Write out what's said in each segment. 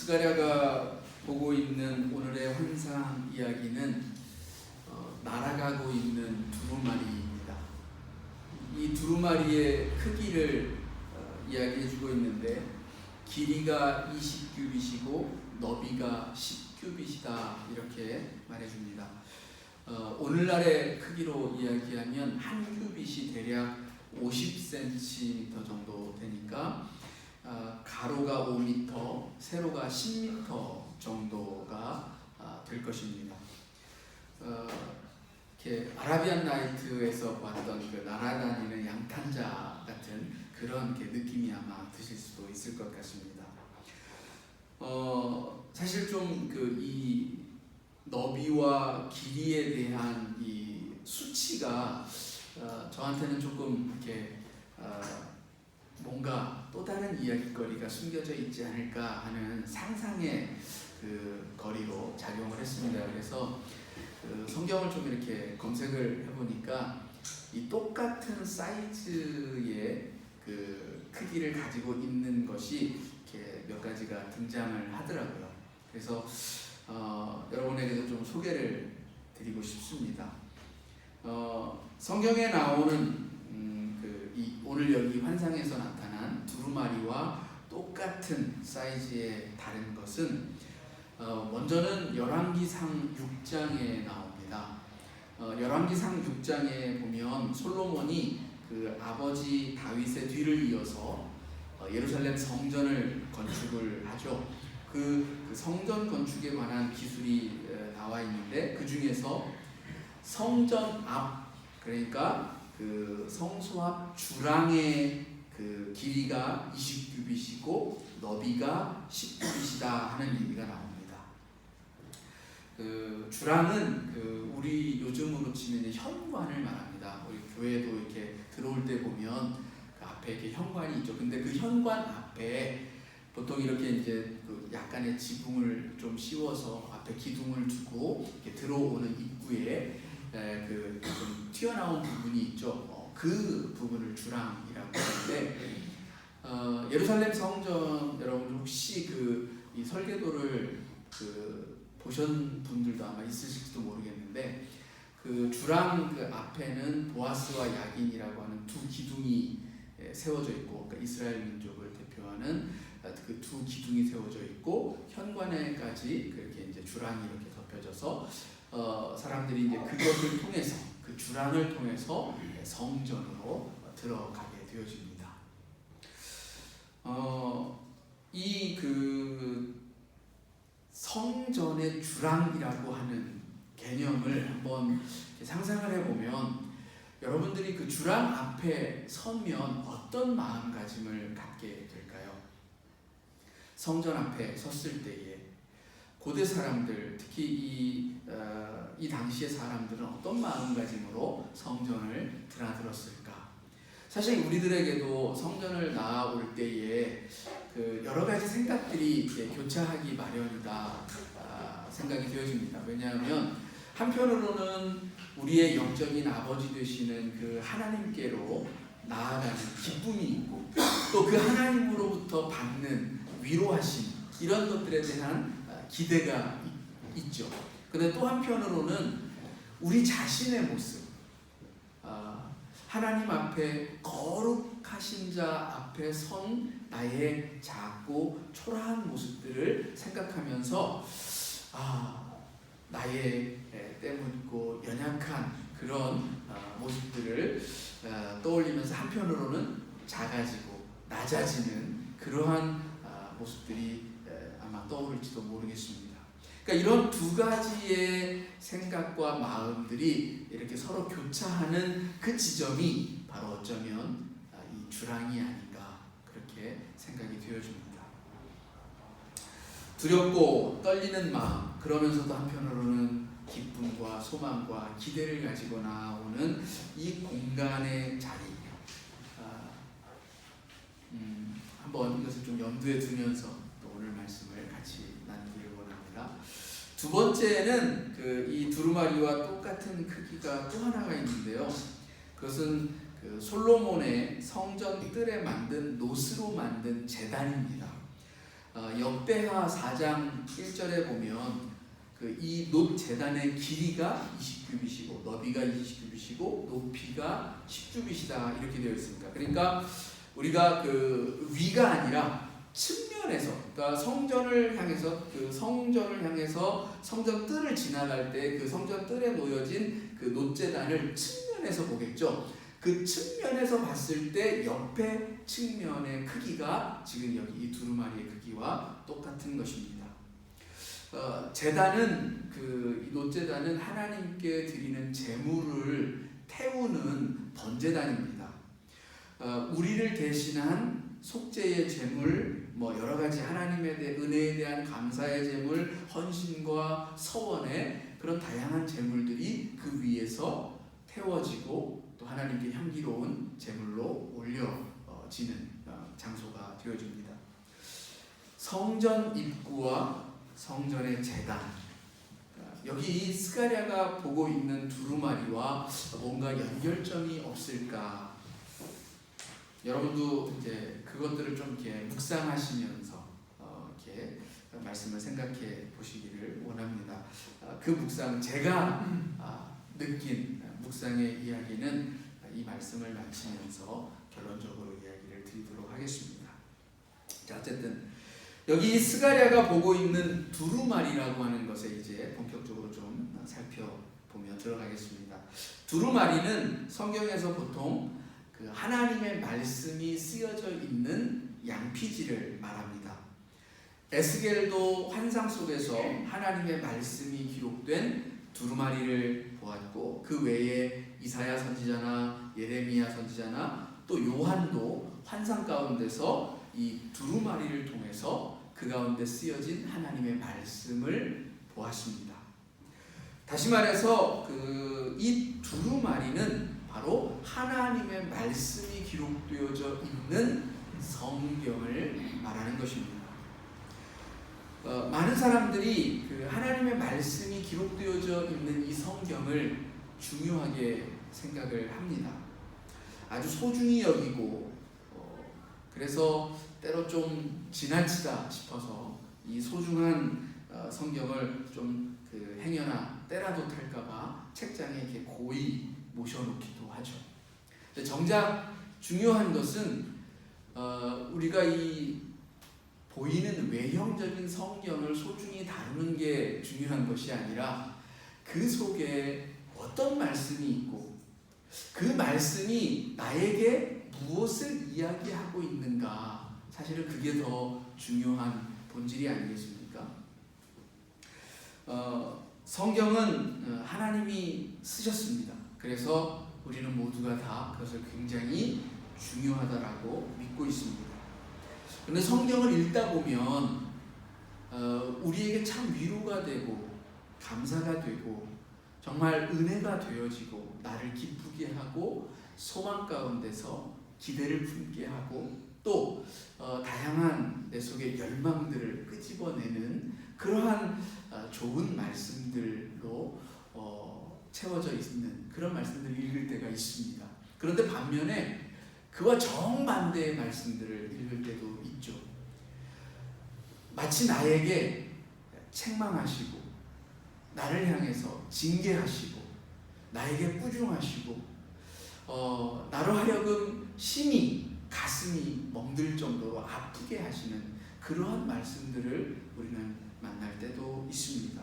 스가랴가 보고 있는 오늘의 환상 이야기는 날아가고 있는 두루마리입니다. 이 두루마리의 크기를 이야기해주고 있는데 길이가 20규빗이고 너비가 10규빗이다 이렇게 말해줍니다. 오늘날의 크기로 이야기하면 한 규빗이 대략 50cm 정도 되니까 가로가 5m, 세로가 10m 정도가 될 것입니다. 이렇게 아라비안 나이트에서 봤던 그 날아다니는 양탄자 같은 그런 느낌이 아마 드실 수도 있을 것 같습니다. 사실 좀 이 너비와 길이에 대한 이 수치가 저한테는 조금 이렇게 뭔가 또 다른 이야기거리가 숨겨져 있지 않을까 하는 상상의 그 거리로 작용을 했습니다. 그래서 성경을 좀 이렇게 검색을 해보니까 이 똑같은 사이즈의 그 크기를 가지고 있는 것이 이렇게 몇 가지가 등장을 하더라고요. 그래서 여러분에게도 좀 소개를 드리고 싶습니다. 성경에 나오는 오늘 여기 환상에서 나타난 두루마리와 똑같은 사이즈의 다른 것은 먼저는 열왕기상 6장에 나옵니다. 열왕기상 6장에 보면 솔로몬이 그 아버지 다윗의 뒤를 이어서 예루살렘 성전을 건축을 하죠. 그 성전 건축에 관한 기술이 나와 있는데 그 중에서 성전 앞, 그러니까 그 성소 앞 주랑의 그 길이가 20규빗이고 너비가 10규빗이다 하는 얘기가 나옵니다. 그 주랑은 우리 요즘으로 치면 현관을 말합니다. 우리 교회도 이렇게 들어올 때 보면 그 앞에 이렇게 현관이 있죠. 근데 그 현관 앞에 보통 이렇게 이제 그 약간의 지붕을 좀 씌워서 앞에 기둥을 두고 이렇게 들어오는 입구에 그 좀 튀어나온 부분이 있죠. 그 부분을 주랑이라고 하는데 예루살렘 성전 여러분 혹시 이 설계도를 보신 분들도 아마 있으실지도 모르겠는데 그 주랑 그 앞에는 보아스와 야긴이라고 하는 두 기둥이 세워져 있고, 그러니까 이스라엘 민족을 대표하는 그 두 기둥이 세워져 있고 현관에까지 그렇게 이제 주랑이 이렇게 덮여져서 사람들이 이제 그것을 통해서 그 주랑을 통해서 성전으로 들어가게 되어집니다. 이 성전의 주랑이라고 하는 개념을 한번 상상을 해보면 여러분들이 그 주랑 앞에 서면 어떤 마음가짐을 갖게 될까요? 성전 앞에 섰을 때에 고대 사람들, 특히 이 당시의 사람들은 어떤 마음가짐으로 성전을 드나들었을까? 사실 우리들에게도 성전을 나아올 때에 여러 가지 생각들이 교차하기 마련이다 생각이 되어집니다. 왜냐하면 한편으로는 우리의 영적인 아버지 되시는 그 하나님께로 나아가는 기쁨이 있고 또 그 하나님으로부터 받는 위로하심 이런 것들에 대한 기대가 있죠. 그런데 또 한편으로는 우리 자신의 모습, 하나님 앞에 거룩하신 자 앞에 선 나의 작고 초라한 모습들을 생각하면서 나의 때묻고 연약한 그런 모습들을 떠올리면서 한편으로는 작아지고 낮아지는 그러한 모습들이 아마 떠오를지도 모르겠습니다. 그러니까 이런 두 가지의 생각과 마음들이 이렇게 서로 교차하는 그 지점이 바로 어쩌면 이 주랑이 아닌가 그렇게 생각이 되어집니다. 두렵고 떨리는 마음, 그러면서도 한편으로는 기쁨과 소망과 기대를 가지고 나오는 이 공간의 자리, 한번 이것을 좀 염두에 두면서 또 오늘 말씀을 같이 나누기를 원합니다. 두 번째는 이 두루마리와 똑같은 크기가 또 하나가 있는데요. 그것은 솔로몬의 성전 뜰에 만든 노스로 만든 제단입니다. 역대하 4장 1절에 보면 이 놋 제단의 길이가 20규빗이고 너비가 20규빗이고 높이가 10규빗이다 이렇게 되어 있습니다. 그러니까 우리가 위가 아니라 측면에서, 그러니까 성전을 향해서 성전 뜰을 지나갈 때 그 성전 뜰에 놓여진 그 놋제단을 측면에서 보겠죠. 그 측면에서 봤을 때 옆에 측면의 크기가 지금 여기 이 두루마리의 크기와 똑같은 것입니다. 제단은 이 놋제단은 하나님께 드리는 제물을 태우는 번제단입니다. 우리를 대신한 속죄의 제물, 여러 가지 하나님의 은혜에 대한 감사의 제물, 헌신과 서원의 그런 다양한 제물들이 그 위에서 태워지고 또 하나님께 향기로운 제물로 올려지는 장소가 되어집니다. 성전 입구와 성전의 제단, 여기 스가랴가 보고 있는 두루마리와 뭔가 연결점이 없을까? 여러분도 이제 그것들을 좀 이렇게 묵상하시면서 이렇게 말씀을 생각해 보시기를 원합니다. 그 묵상, 제가 느낀 묵상의 이야기는 이 말씀을 마치면서 결론적으로 이야기를 드리도록 하겠습니다. 자, 어쨌든 여기 스가랴가 보고 있는 두루마리라고 하는 것에 이제 본격적으로 좀 살펴보며 들어가겠습니다. 두루마리는 성경에서 보통 하나님의 말씀이 쓰여져 있는 양피지를 말합니다. 에스겔도 환상 속에서 하나님의 말씀이 기록된 두루마리를 보았고, 그 외에 이사야 선지자나 예레미야 선지자나 또 요한도 환상 가운데서 이 두루마리를 통해서 그 가운데 쓰여진 하나님의 말씀을 보았습니다. 다시 말해서 이 두루마리는 바로 하나님의 말씀이 기록되어져 있는 성경을 말하는 것입니다. 많은 사람들이 하나님의 말씀이 기록되어져 있는 이 성경을 중요하게 생각을 합니다. 아주 소중히 여기고, 그래서 때로 좀 지나치다 싶어서 이 소중한 성경을 좀 행여나 때라도 탈까봐 책장에 이렇게 고이 모셔놓기도 하죠. 정작 중요한 것은 우리가 이 보이는 외형적인 성경을 소중히 다루는 게 중요한 것이 아니라 그 속에 어떤 말씀이 있고 그 말씀이 나에게 무엇을 이야기하고 있는가, 사실은 그게 더 중요한 본질이 아니겠습니까? 성경은 하나님이 쓰셨습니다. 그래서 우리는 모두가 다 그것을 굉장히 중요하다라고 믿고 있습니다. 그런데 성경을 읽다 보면 우리에게 참 위로가 되고 감사가 되고 정말 은혜가 되어지고 나를 기쁘게 하고 소망 가운데서 기대를 품게 하고 또 다양한 내 속의 열망들을 끄집어내는 그러한 좋은 말씀들로 채워져 있는 그런 말씀들을 읽을 때가 있습니다. 그런데 반면에 그와 정반대의 말씀들을 읽을 때도 있죠. 마치 나에게 책망하시고 나를 향해서 징계하시고 나에게 꾸중하시고 나로 하여금 심히 가슴이 멍들 정도로 아프게 하시는 그러한 말씀들을 우리는 만날 때도 있습니다.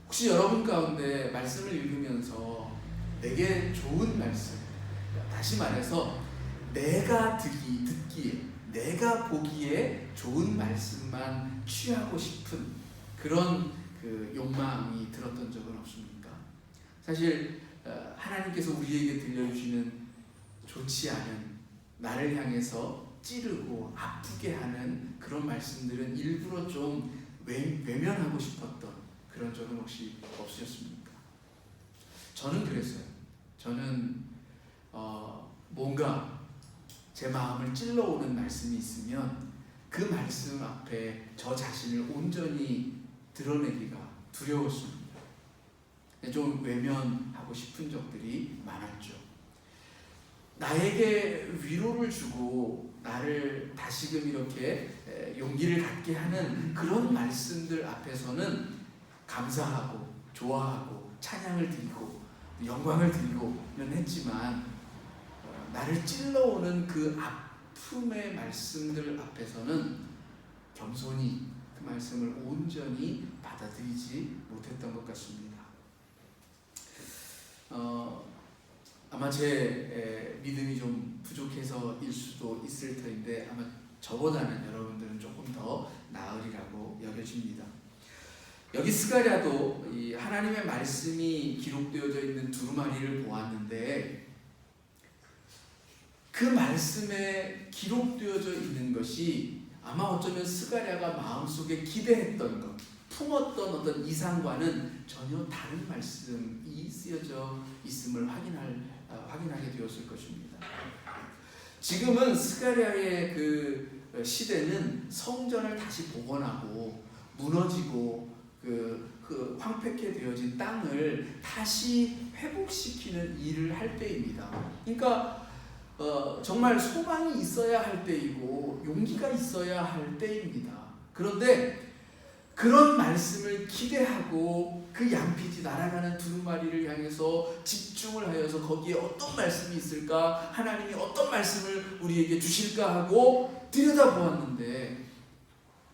혹시 여러분 가운데 말씀을 읽으면서 내게 좋은 말씀, 다시 말해서 내가 듣기에 내가 보기에 좋은 말씀만 취하고 싶은 그런 욕망이 들었던 적은 없습니까? 사실 하나님께서 우리에게 들려주시는 좋지 않은, 나를 향해서 찌르고 아프게 하는 그런 말씀들은 일부러 좀 외면하고 싶었던 그런 적은 혹시 없으셨습니까? 저는 그랬어요. 저는 뭔가 제 마음을 찔러오는 말씀이 있으면 그 말씀 앞에 저 자신을 온전히 드러내기가 두려웠습니다. 좀 외면하고 싶은 적들이 많았죠. 나에게 위로를 주고 나를 다시금 이렇게 용기를 갖게 하는 그런 말씀들 앞에서는 감사하고 좋아하고 찬양을 드리고 영광을 드리고는 했지만 나를 찔러오는 그 아픔의 말씀들 앞에서는 겸손히 그 말씀을 온전히 받아들이지 못했던 것 같습니다. 아마 제 믿음이 좀 부족해서일 수도 있을 터인데 아마 저보다는 여러분들은 조금 더 나으리라고 여겨집니다. 여기 스가랴도 이 하나님의 말씀이 기록되어져 있는 두루마리를 보았는데 그 말씀에 기록되어져 있는 것이 아마 어쩌면 스가랴가 마음속에 기대했던 것, 품었던 어떤 이상과는 전혀 다른 말씀이 쓰여져 있음을 확인하게 되었을 것입니다. 지금은 스가랴의 그 시대는 성전을 다시 복원하고 무너지고 그 황폐케 되어진 땅을 다시 회복시키는 일을 할 때입니다. 그러니까 정말 소망이 있어야 할 때이고 용기가 있어야 할 때입니다. 그런데 그런 말씀을 기대하고 그 양피지 날아가는 두루마리를 향해서 집중을 하여서 거기에 어떤 말씀이 있을까, 하나님이 어떤 말씀을 우리에게 주실까 하고 들여다보았는데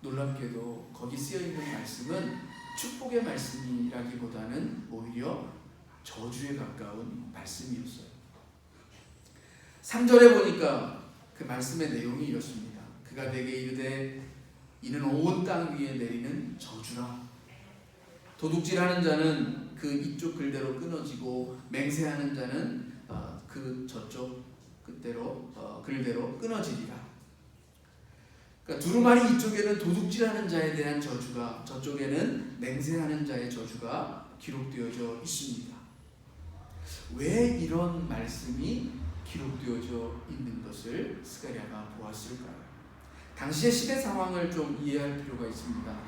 놀랍게도 거기 쓰여있는 말씀은 축복의 말씀이라기보다는 오히려 저주에 가까운 말씀이었어요. 3절에 보니까 그 말씀의 내용이 이렇습니다. 그가 내게 이르되 이는 온 땅 위에 내리는 저주라. 도둑질하는 자는 그 이쪽 글대로 끊어지고 맹세하는 자는 그 저쪽 글대로 끊어지리라. 그러니까 두루마리 이쪽에는 도둑질하는 자에 대한 저주가, 저쪽에는 맹세하는 자의 저주가 기록되어져 있습니다. 왜 이런 말씀이 기록되어져 있는 것을 스가랴가 보았을까요? 당시의 시대 상황을 좀 이해할 필요가 있습니다.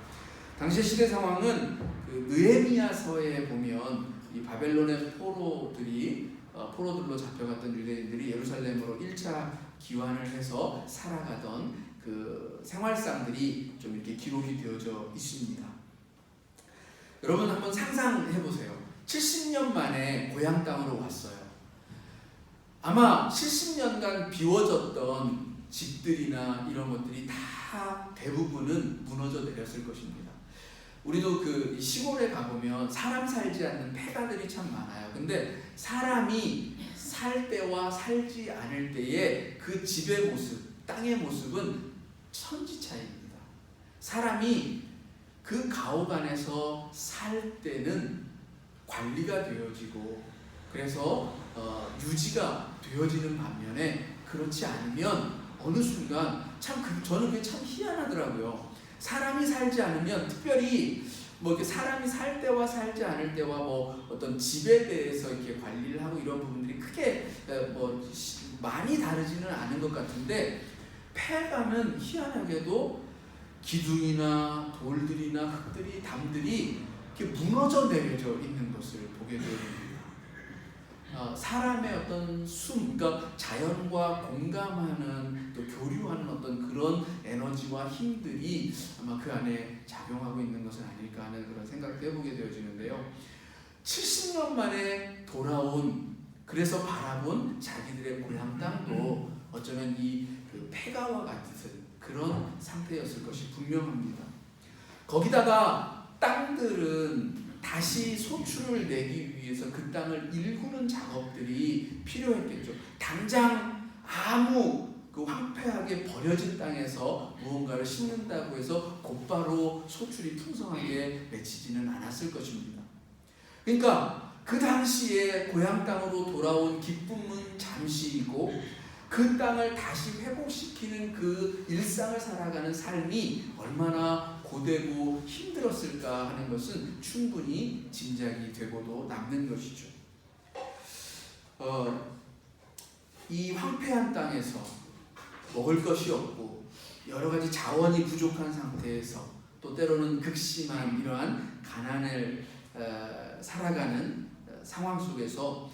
당시의 시대 상황은 그 느헤미야서에 보면 이 바벨론의 포로들로 잡혀갔던 유대인들이 예루살렘으로 1차 기환을 해서 살아가던 그 생활상들이 좀 이렇게 기록이 되어져 있습니다. 여러분 한번 상상해 보세요. 70년 만에 고향 땅으로 왔어요. 아마 70년간 비워졌던 집들이나 이런 것들이 다 대부분은 무너져 내렸을 것입니다. 우리도 그 시골에 가보면 사람 살지 않는 폐가들이 참 많아요. 근데 사람이 살 때와 살지 않을 때의 그 집의 모습, 땅의 모습은 천지 차이입니다. 사람이 그 가옥 안에서 살 때는 관리가 되어지고 그래서 유지가 되어지는 반면에 그렇지 않으면 어느 순간 저는 그게 참 희한하더라고요. 사람이 살지 않으면 특별히 뭐 이렇게 사람이 살 때와 살지 않을 때와 뭐 어떤 집에 대해서 이렇게 관리를 하고 이런 부분들이 크게 뭐 많이 다르지는 않은 것 같은데 폐가는 희한하게도 기둥이나 돌들이나 흙들이 담들이 이렇게 무너져 내려져 있는 것을 보게 됩니다. 사람의 어떤 그러니까 자연과 공감하는 또 교류하는 어떤 그런 에너지와 힘들이 아마 그 안에 작용하고 있는 것은 아닐까 하는 그런 생각도 해보게 되어지는데요. 70년 만에 돌아온 그래서 바라본 자기들의 고향 땅도 어쩌면 그 폐가와 같은 그런 상태였을 것이 분명합니다. 거기다가 땅들은 다시 소출을 내기 위해서 그 땅을 일구는 작업들이 필요했겠죠. 당장 아무 그 황폐하게 버려진 땅에서 무언가를 심는다고 해서 곧바로 소출이 풍성하게 맺히지는 않았을 것입니다. 그러니까 그 당시에 고향 땅으로 돌아온 기쁨은 잠시이고 그 땅을 다시 회복시키는 그 일상을 살아가는 삶이 얼마나 고되고 힘들었을까 하는 것은 충분히 짐작이 되고도 남는 것이죠. 이 황폐한 땅에서 먹을 것이 없고 여러 가지 자원이 부족한 상태에서 또 때로는 극심한 이러한 가난을 살아가는 상황 속에서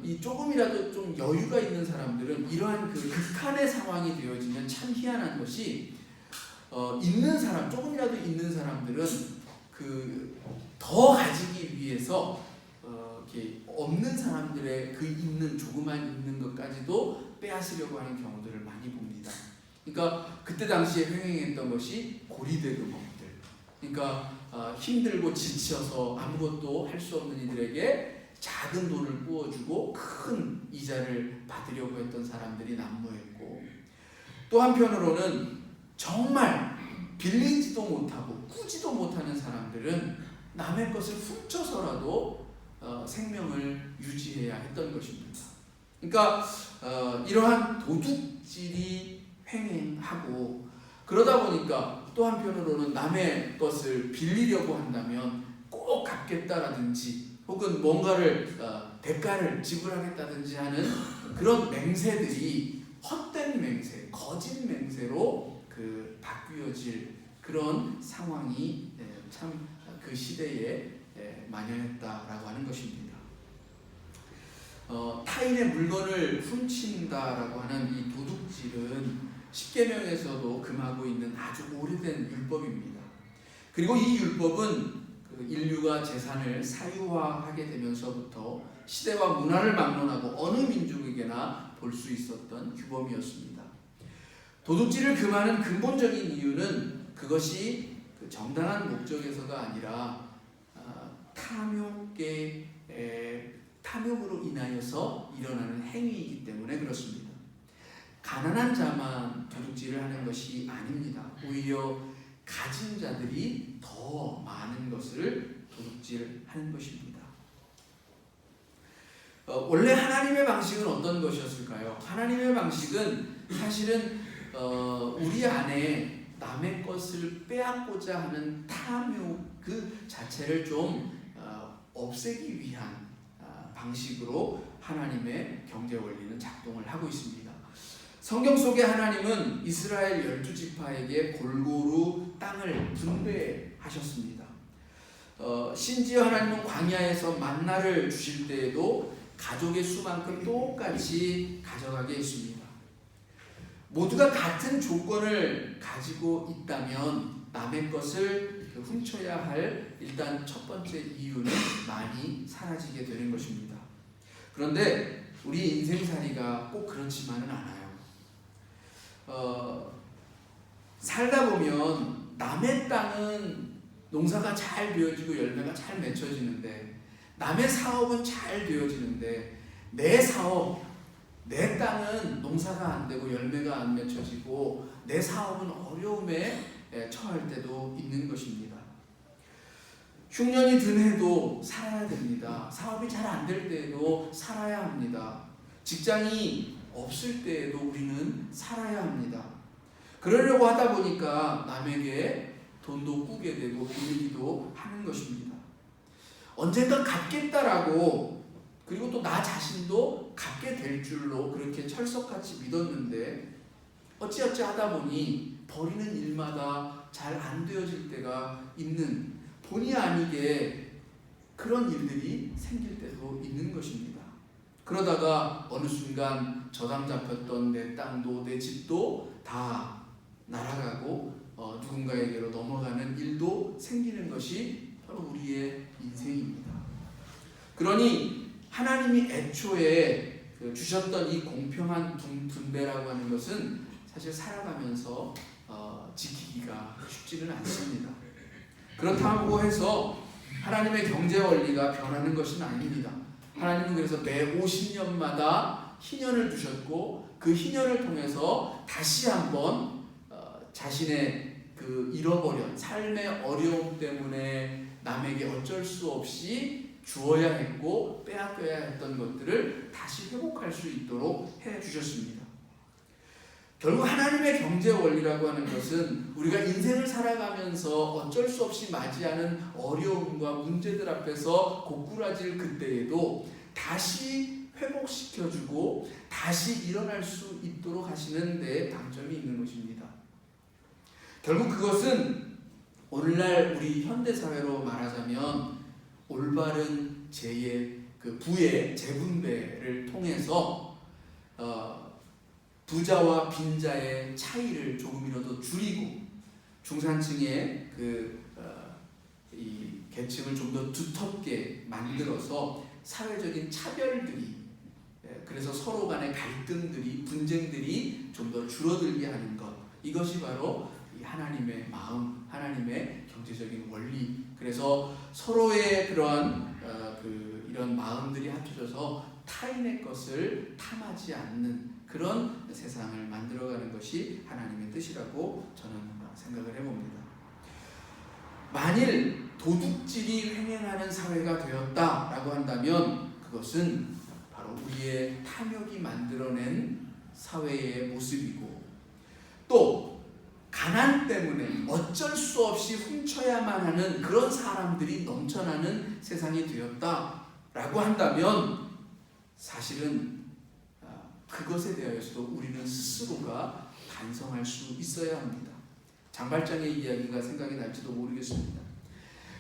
이 조금이라도 좀 여유가 있는 사람들은 이러한 그 극한의 상황이 되어지면 참 희한한 것이 있는 사람, 조금이라도 있는 사람들은 그 더 가지기 위해서 이렇게 없는 사람들의 그 있는 조그만 있는 것까지도 빼앗으려고 하는 경우들을 많이 봅니다. 그러니까 그때 당시에 횡행했던 것이 고리대금업들. 그러니까 힘들고 지쳐서 아무것도 할 수 없는 이들에게 작은 돈을 부어주고 큰 이자를 받으려고 했던 사람들이 난무했고, 또 한편으로는 정말 빌리지도 못하고 꾸지도 못하는 사람들은 남의 것을 훔쳐서라도 생명을 유지해야 했던 것입니다. 그러니까 이러한 도둑질이 횡행하고, 그러다 보니까 또 한편으로는 남의 것을 빌리려고 한다면 꼭 갚겠다라든지 혹은 뭔가를 대가를 지불하겠다든지 하는 그런 맹세들이 헛된 맹세, 거짓 맹세로 바뀌어질 그런 상황이 참 그 시대에 만연했다라고 하는 것입니다. 타인의 물건을 훔친다라고 하는 이 도둑질은 십계명에서도 금하고 있는 아주 오래된 율법입니다. 그리고 이 율법은 인류가 재산을 사유화하게 되면서부터 시대와 문화를 막론하고 어느 민족에게나 볼 수 있었던 규범이었습니다. 도둑질을 금하는 근본적인 이유는 그것이 정당한 목적에서가 아니라 탐욕으로 인하여서 일어나는 행위이기 때문에 그렇습니다. 가난한 자만 도둑질을 하는 것이 아닙니다. 오히려 가진 자들이 더 많은 것을 도둑질하는 것입니다. 원래 하나님의 방식은 어떤 것이었을까요? 하나님의 방식은 사실은 우리 안에 남의 것을 빼앗고자 하는 탐욕 그 자체를 좀 없애기 위한 방식으로 하나님의 경제 원리는 작동을 하고 있습니다. 성경 속의 하나님은 이스라엘 12지파에게 골고루 땅을 분배하셨습니다. 심지어 하나님은 광야에서 만나를 주실 때에도 가족의 수만큼 똑같이 가져가게 했습니다. 모두가 같은 조건을 가지고 있다면 남의 것을 훔쳐야 할 일단 첫 번째 이유는 많이 사라지게 되는 것입니다. 그런데 우리 인생살이가 꼭 그렇지만은 않아요. 살다 보면 남의 땅은 농사가 잘 되어지고 열매가 잘 맺혀지는데, 남의 사업은 잘 되어지는데 내 사업, 내 땅은 농사가 안 되고 열매가 안 맺혀지고 내 사업은 어려움에 처할 때도 있는 것입니다. 흉년이 든 해도 살아야 됩니다. 사업이 잘 안 될 때에도 살아야 합니다. 직장이 없을 때에도 우리는 살아야 합니다. 그러려고 하다 보니까 남에게 돈도 꾸게 되고 빌리기도 하는 것입니다. 언젠가 갚겠다라고, 그리고 또 나 자신도 갚게 될 줄로 그렇게 철석같이 믿었는데 어찌어찌 하다 보니 버리는 일마다 잘 안 되어질 때가 있는, 본의 아니게 그런 일들이 생길 때도 있는 것입니다. 그러다가 어느 순간 저당 잡혔던 내 땅도 내 집도 다 날아가고 누군가에게로 넘어가는 일도 생기는 것이 바로 우리의 인생입니다. 그러니 하나님이 애초에 주셨던 이 공평한 분배라고 하는 것은 사실 살아가면서 지키기가 쉽지는 않습니다. 그렇다고 해서 하나님의 경제 원리가 변하는 것은 아닙니다. 하나님은 그래서 매 50년마다 희년을 주셨고 그 희년을 통해서 다시 한번 자신의 그 잃어버린 삶의 어려움 때문에 남에게 어쩔 수 없이 주어야 했고 빼앗겨야 했던 것들을 다시 회복할 수 있도록 해주셨습니다. 결국 하나님의 경제 원리라고 하는 것은 우리가 인생을 살아가면서 어쩔 수 없이 맞이하는 어려움과 문제들 앞에서 고꾸라질 그때에도 다시 회복시켜주고 다시 일어날 수 있도록 하시는 데 방점이 있는 것입니다. 결국 그것은 오늘날 우리 현대사회로 말하자면 올바른 재의 그 부의 재분배를 통해서 부자와 빈자의 차이를 조금이라도 줄이고 중산층의 이 계층을 좀 더 두텁게 만들어서 사회적인 차별들이, 그래서 서로 간의 갈등들이, 분쟁들이 좀 더 줄어들게 하는 것, 이것이 바로 이 하나님의 마음, 하나님의 경제적인 원리. 그래서 서로의 그러한 이런 마음들이 합쳐져서 타인의 것을 탐하지 않는 그런 세상을 만들어가는 것이 하나님의 뜻이라고 저는 생각을 해봅니다. 만일 도둑질이 횡행하는 사회가 되었다라고 한다면 그것은 바로 우리의 탐욕이 만들어낸 사회의 모습이고, 또 가난 때문에 어쩔 수 없이 훔쳐야만 하는 그런 사람들이 넘쳐나는 세상이 되었다라고 한다면 사실은 그것에 대하여서도 우리는 스스로가 반성할 수 있어야 합니다. 장발장의 이야기가 생각이 날지도 모르겠습니다.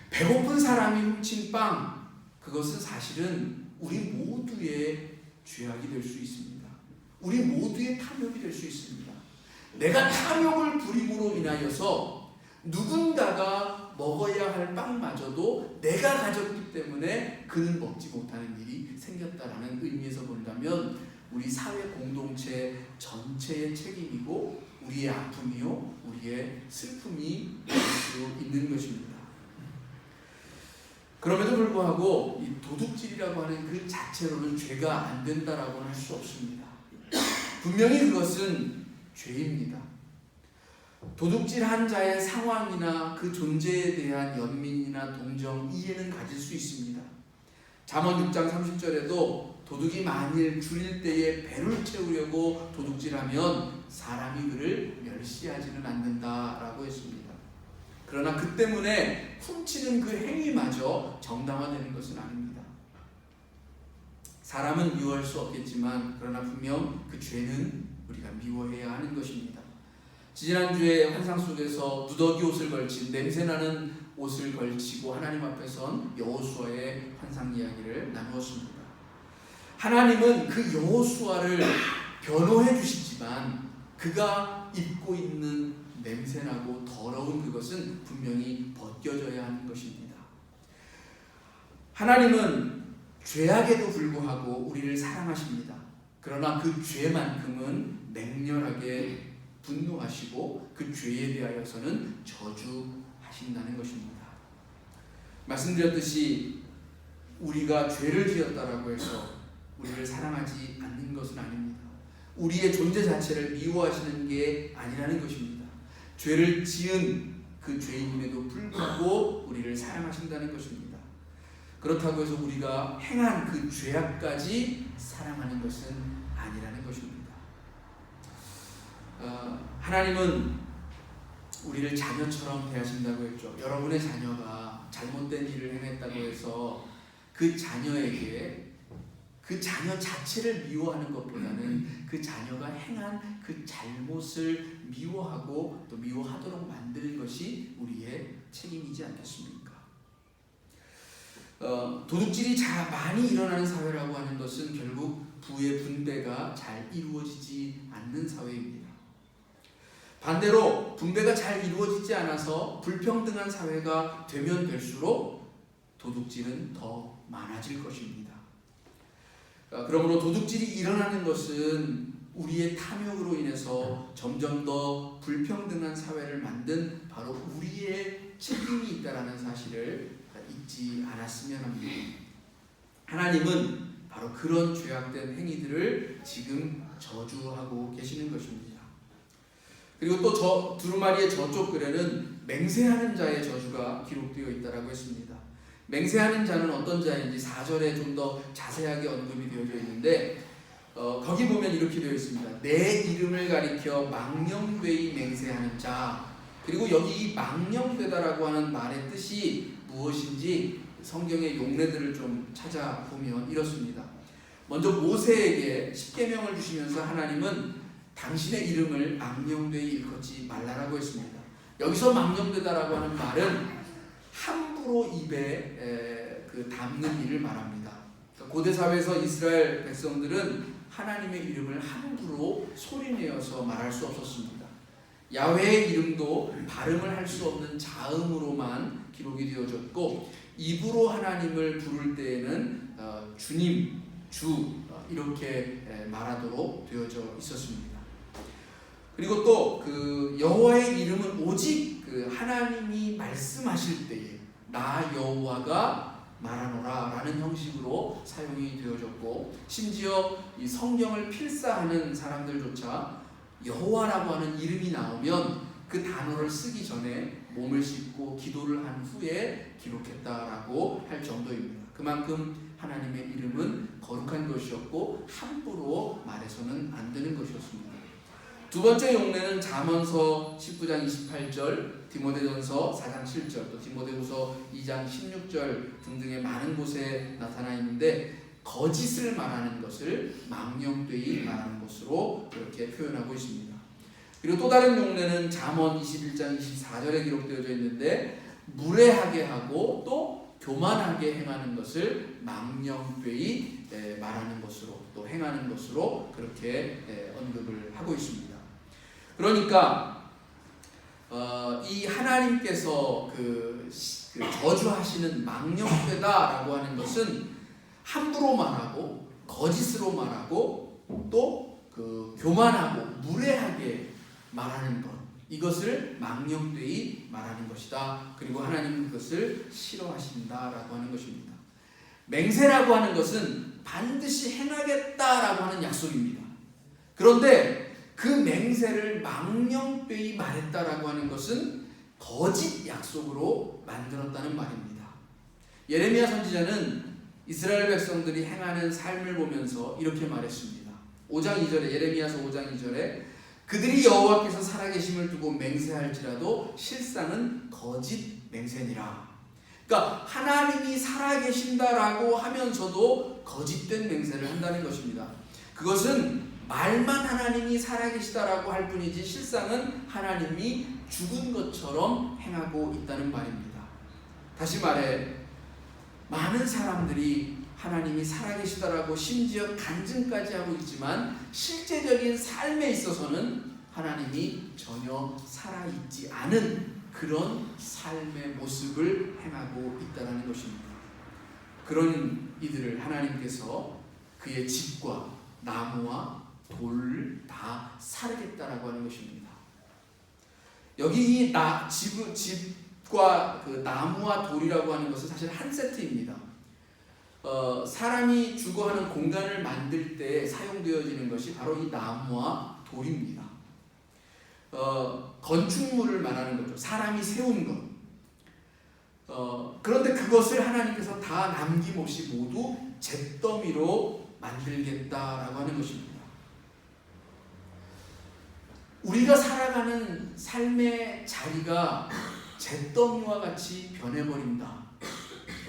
배고픈 사람이 훔친 빵, 그것은 사실은 우리 모두의 죄악이 될 수 있습니다. 우리 모두의 탐욕이 될 수 있습니다. 내가 탐욕을 부림으로 인하여서 누군가가 먹어야 할 빵마저도 내가 가졌기 때문에 그는 먹지 못하는 일이 생겼다라는 의미에서 본다면 우리 사회 공동체 전체의 책임이고 우리의 아픔이요, 우리의 슬픔이 될 수 있는 것입니다. 그럼에도 불구하고 이 도둑질이라고 하는 그 자체로는 죄가 안 된다라고는 할 수 없습니다. 분명히 그것은 죄입니다. 도둑질한 자의 상황이나 그 존재에 대한 연민이나 동정, 이해는 가질 수 있습니다. 잠언 6장 30절에도 도둑이 만일 줄일 때에 배를 채우려고 도둑질하면 사람이 그를 멸시하지는 않는다라고 했습니다. 그러나 그 때문에 훔치는 그 행위마저 정당화되는 것은 아닙니다. 사람은 미워할 수 없겠지만 그러나 분명 그 죄는 우리가 미워해야 하는 것입니다. 지난주에 환상 속에서 누더기 옷을 걸친, 냄새나는 옷을 걸치고 하나님 앞에 선 여호수아의 환상 이야기를 나누었습니다. 하나님은 그 여호수아를 변호해 주시지만 그가 입고 있는 냄새나고 더러운 그것은 분명히 벗겨져야 하는 것입니다. 하나님은 죄악에도 불구하고 우리를 사랑하십니다. 그러나 그 죄만큼은 맹렬하게 분노하시고 그 죄에 대하여서는 저주하신다는 것입니다. 말씀드렸듯이 우리가 죄를 지었다라고 해서 우리를 사랑하지 않는 것은 아닙니다. 우리의 존재 자체를 미워하시는 게 아니라는 것입니다. 죄를 지은 그 죄인임에도 불구하고 우리를 사랑하신다는 것입니다. 그렇다고 해서 우리가 행한 그 죄악까지 사랑하는 것은 아니라는 것입니다. 하나님은 우리를 자녀처럼 대하신다고 했죠. 여러분의 자녀가 잘못된 일을 행했다고 해서 그 자녀에게 그 자녀 자체를 미워하는 것보다는 그 자녀가 행한 그 잘못을 미워하고 또 미워하도록 만드는 것이 우리의 책임이지 않겠습니까? 도둑질이 많이 일어나는 사회라고 하는 것은 결국 부의 분배가 잘 이루어지지 않는 사회입니다. 반대로 분배가 잘 이루어지지 않아서 불평등한 사회가 되면 될수록 도둑질은 더 많아질 것입니다. 그러므로 도둑질이 일어나는 것은 우리의 탐욕으로 인해서 점점 더 불평등한 사회를 만든 바로 우리의 책임이 있다는 사실을 잊지 않았으면 합니다. 하나님은 바로 그런 죄악된 행위들을 지금 저주하고 계시는 것입니다. 그리고 또 두루마리의 저쪽 글에는 맹세하는 자의 저주가 기록되어 있다고 했습니다. 맹세하는 자는 어떤 자인지 4절에 좀 더 자세하게 언급이 되어져 있는데 거기 보면 이렇게 되어 있습니다. 내 이름을 가리켜 망령되이 맹세하는 자. 그리고 여기 이 망령되다라고 하는 말의 뜻이 무엇인지 성경의 용례들을 좀 찾아보면 이렇습니다. 먼저 모세에게 십계명을 주시면서 하나님은 당신의 이름을 망령되이 일컫지 말라라고 했습니다. 여기서 망령되다라고 하는 말은 함부로 입에 담는 일을 말합니다. 그러니까 고대 사회에서 이스라엘 백성들은 하나님의 이름을 함부로 소리내어서 말할 수 없었습니다. 야훼의 이름도 발음을 할 수 없는 자음으로만 기록이 되어졌고, 입으로 하나님을 부를 때에는 주님, 주 이렇게 말하도록 되어져 있었습니다. 그리고 또 그 여호와의 이름은 오직 그 하나님이 말씀하실 때에 나 여호와가 말하노라 라는 형식으로 사용이 되어졌고, 심지어 이 성경을 필사하는 사람들조차 여호와라고 하는 이름이 나오면 그 단어를 쓰기 전에 몸을 씻고 기도를 한 후에 기록했다라고 할 정도입니다. 그만큼 하나님의 이름은 거룩한 것이었고 함부로 말해서는 안 되는 것이었습니다. 두 번째 용례는 잠언서 19장 28절, 디모데전서 4장 7절, 또 디모데후서 2장 16절 등등의 많은 곳에 나타나 있는데, 거짓을 말하는 것을 망령되이 말하는 것으로 그렇게 표현하고 있습니다. 그리고 또 다른 용례는 잠언 21장 24절에 기록되어져 있는데, 무례하게 하고 또 교만하게 행하는 것을 망령되이 말하는 것으로, 또 행하는 것으로 그렇게 언급을 하고 있습니다. 그러니까 이 하나님께서 그 저주하시는 망령되다라고 하는 것은 함부로 말하고 거짓으로 말하고 또 그 교만하고 무례하게 말하는 것, 이것을 망령되이 말하는 것이다. 그리고 하나님은 그것을 싫어하신다라고 하는 것입니다. 맹세라고 하는 것은 반드시 행하겠다라고 하는 약속입니다. 그런데 그 맹세를 망령되이 말했다라고 하는 것은 거짓 약속으로 만들었다는 말입니다. 예레미야 선지자는 이스라엘 백성들이 행하는 삶을 보면서 이렇게 말했습니다. 5장 2절에, 예레미야서 5장 2절에 그들이 여호와께서 살아계심을 두고 맹세할지라도 실상은 거짓 맹세니라. 그러니까 하나님이 살아계신다라고 하면서도 거짓된 맹세를 한다는 것입니다. 그것은 말만 하나님이 살아계시다라고 할 뿐이지 실상은 하나님이 죽은 것처럼 행하고 있다는 말입니다. 다시 말해, 많은 사람들이 하나님이 살아계시다라고 심지어 간증까지 하고 있지만 실제적인 삶에 있어서는 하나님이 전혀 살아있지 않은 그런 삶의 모습을 행하고 있다는 것입니다. 그런 이들을 하나님께서 그의 집과 나무와 돌을 다 사르겠다라고 하는 것입니다. 여기 이 집과 그 나무와 돌이라고 하는 것은 사실 한 세트입니다. 사람이 주거하는 공간을 만들 때 사용되어지는 것이 바로 이 나무와 돌입니다. 건축물을 말하는 거죠. 사람이 세운 것. 그런데 그것을 하나님께서 다 남김없이 모두 잿더미로 만들겠다라고 하는 것입니다. 우리가 살아가는 삶의 자리가 잿더미와 같이 변해버린다.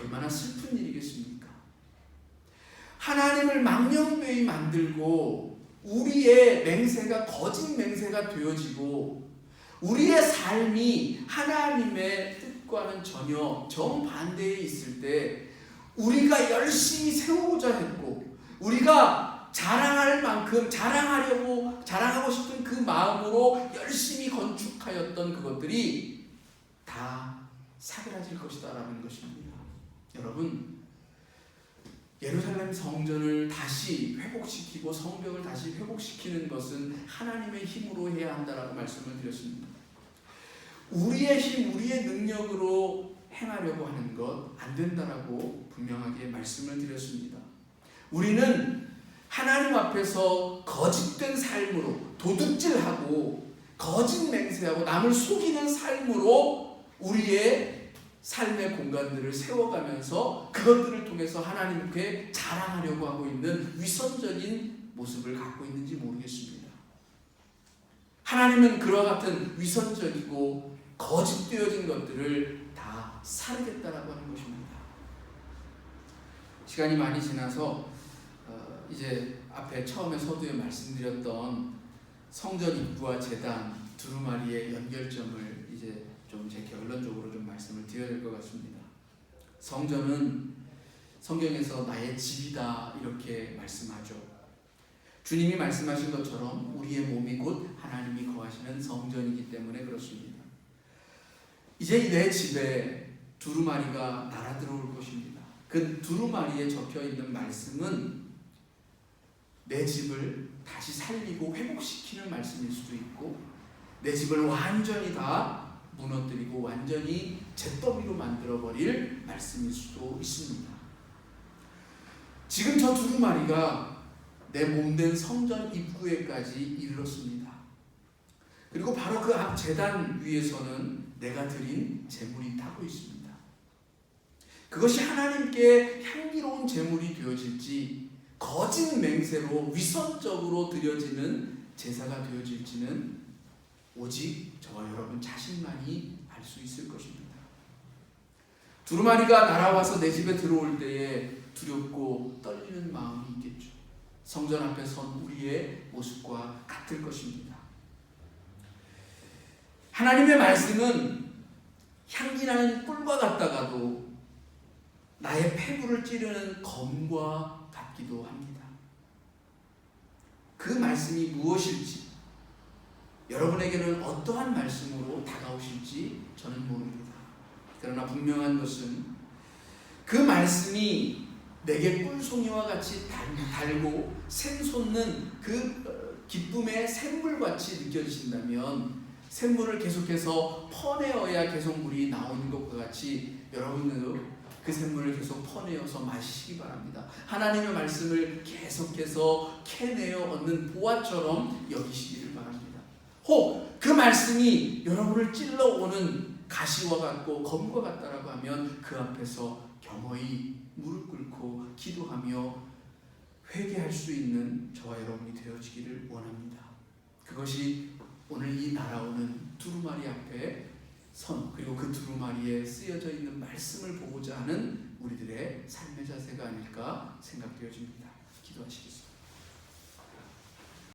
얼마나 슬픈 일이겠습니까? 하나님을 망령되이 만들고 우리의 맹세가 거짓 맹세가 되어지고 우리의 삶이 하나님의 뜻과는 전혀 정반대에 있을 때 우리가 열심히 세우고자 했고 우리가 자랑할 만큼 자랑하고 싶은 그 마음으로 열심히 건축하였던 그것들이 다 사그라질 것이다라는 것입니다. 여러분, 예루살렘 성전을 다시 회복시키고 성벽을 다시 회복시키는 것은 하나님의 힘으로 해야 한다라고 말씀을 드렸습니다. 우리의 힘, 우리의 능력으로 행하려고 하는 것 안 된다라고 분명하게 말씀을 드렸습니다. 우리는 하나님 앞에서 거짓된 삶으로 도둑질하고 거짓 맹세하고 남을 속이는 삶으로 우리의 삶의 공간들을 세워가면서 그것들을 통해서 하나님께 자랑하려고 하고 있는 위선적인 모습을 갖고 있는지 모르겠습니다. 하나님은 그와 같은 위선적이고 거짓되어진 것들을 다 사르겠다라고 하는 것입니다. 시간이 많이 지나서 이제 앞에 처음에 서두에 말씀드렸던 성전 입구와 제단 두루마리의 연결점을 이제 좀 제 결론적으로 좀 말씀을 드려야 될 것 같습니다. 성전은 성경에서 나의 집이다 이렇게 말씀하죠. 주님이 말씀하신 것처럼 우리의 몸이 곧 하나님이 거하시는 성전이기 때문에 그렇습니다. 이제 내 집에 두루마리가 날아 들어올 것입니다. 그 두루마리에 적혀 있는 말씀은 내 집을 다시 살리고 회복시키는 말씀일 수도 있고, 내 집을 완전히 다 무너뜨리고 완전히 잿더미로 만들어버릴 말씀일 수도 있습니다. 지금 저 두루마리가 내 몸된 성전 입구에까지 이르렀습니다. 그리고 바로 그 앞 제단 위에서는 내가 드린 제물이 타고 있습니다. 그것이 하나님께 향기로운 제물이 되어질지 거짓 맹세로 위선적으로 드려지는 제사가 되어질지는 오직 저와 여러분 자신만이 알 수 있을 것입니다. 두루마리가 날아와서 내 집에 들어올 때에 두렵고 떨리는 마음이 있겠죠. 성전 앞에 선 우리의 모습과 같을 것입니다. 하나님의 말씀은 향기나는 꿀과 같다가도 나의 폐부를 찌르는 검과 같기도 합니다. 그 말씀이 무엇일지, 여러분에게는 어떠한 말씀으로 다가오실지 저는 모릅니다. 그러나 분명한 것은 그 말씀이 내게 꿀송이와 같이 달고 샘솟는 그 기쁨의 샘물같이 느껴지신다면, 샘물을 계속해서 퍼내어야 계속 물이 나오는 것과 같이 여러분들도 그 샘물을 계속 퍼내어서 마시기 바랍니다. 하나님의 말씀을 계속해서 캐내어 얻는 보화처럼 여기시기를 바랍니다. 혹 그 말씀이 여러분을 찔러오는 가시와 같고 검과 같다라고 하면 그 앞에서 겸허히 무릎 꿇고 기도하며 회개할 수 있는 저와 여러분이 되어지기를 원합니다. 그것이 오늘 이 날아오는 두루마리 앞에 선, 그리고 그 두루마리에 쓰여져 있는 말씀을 보고자 하는 우리들의 삶의 자세가 아닐까 생각되어집니다. 기도하시겠습니다.